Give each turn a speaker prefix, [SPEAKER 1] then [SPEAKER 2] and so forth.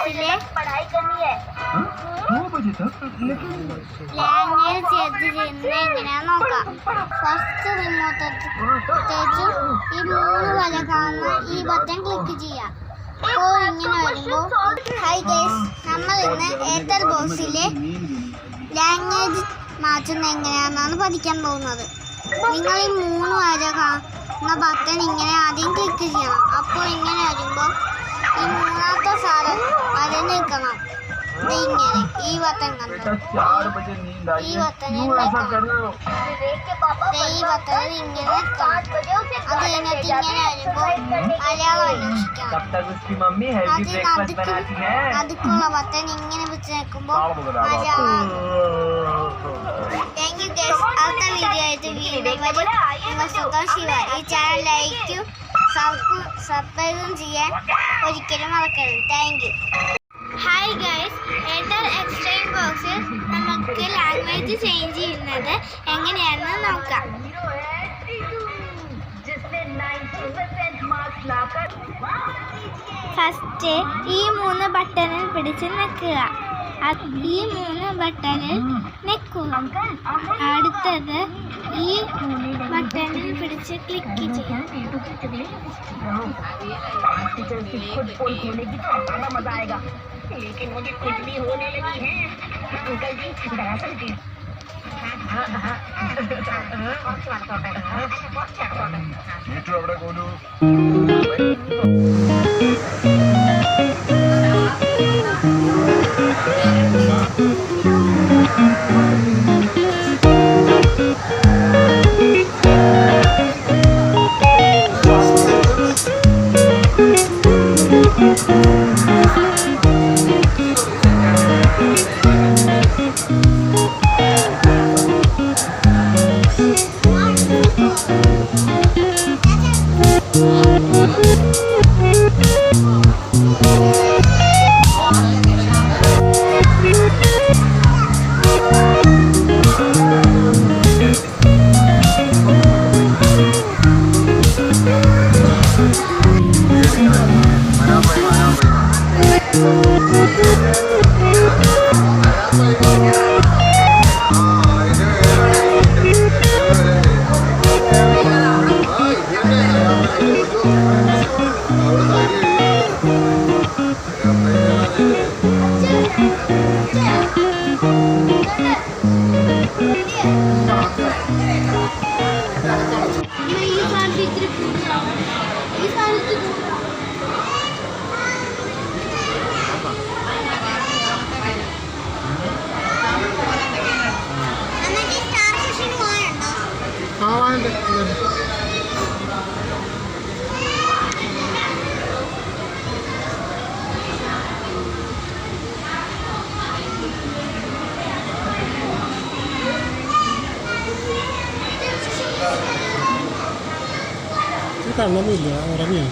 [SPEAKER 1] ബോക്സിലെ language search ചെയ്യുന്നത് എങ്ങനെയാന്ന് നോക്കാം. ഫസ്റ്റ് റിമോട്ടേക്ക് ഈ 3 വര കാണുന്ന ഈ ബട്ടൺ ക്ലിക്ക് ചെയ്യാം. അപ്പോൾ ഇങ്ങനെ വരുമ്പോൾ ഹൈ ഗൈസ്, നമ്മൾ ഇന്ന് എയർടെൽ ബോക്സിലെ ലാംഗ്വേജ് മാറ്റുന്നത് എങ്ങനെയാണെന്നാണ് പഠിക്കാൻ പോകുന്നത്. നിങ്ങൾ ഈ 3 വര കാണുന്ന ബട്ടൺ ഇങ്ങനെ ആദ്യം ക്ലിക്ക് ചെയ്യണം. അപ്പോൾ ഇങ്ങനെ വരുമ്പോൾ ഈ മൂന്നാമത്തെ സാധനം വര നിൽക്കണം. ഇങ്ങനെ ഈ ബട്ടൺ കണ്ടോ, ഈ ബട്ടണിൽ ഈ ബട്ടണിൽ ഇങ്ങനെ നിൽക്കണം. അത് കഴിഞ്ഞിട്ട് ഇങ്ങനെ വരുമ്പോൾ മലയാളം അന്വേഷിക്കണം. അതുക്കുള്ള ബട്ടൺ ഇങ്ങനെ വെച്ച് നിൽക്കുമ്പോൾ മലയാളം. Thank you guys. അടുത്ത വീഡിയോ ആയിട്ട് വീണ്ടും വരും. നിങ്ങൾ സ്വന്തം ശിവ. ഈ ചാനൽ ലൈക്കും സബ്സ്ക്രൈബും ചെയ്യാൻ ഒരിക്കലും മറക്കരുത്. Thank you. Hi guys, Airtel exchange ബോക്സിൽ നമുക്ക് ലാംഗ്വേജ് ചേഞ്ച് ചെയ്യുന്നത് എങ്ങനെയാണെന്ന് നോക്കാം. ഫസ്റ്റ് ഈ 3 ബട്ടണിൽ പിടിച്ച് നിൽക്കുക. ഈ 3 ബട്ടണിൽ നിൽക്കുക. അടുത്തത് ഈ ബട്ടണിൽ പിടിച്ച് ക്ലിക്ക് ചെയ്യാം. लेकिन मुझे कुछ भी होने लगी है अंकल जी, दरअसल जी അവിടെ കോലു
[SPEAKER 2] കണ്ണൊന്നുമില്ല, ഉറങ്ങിയോ?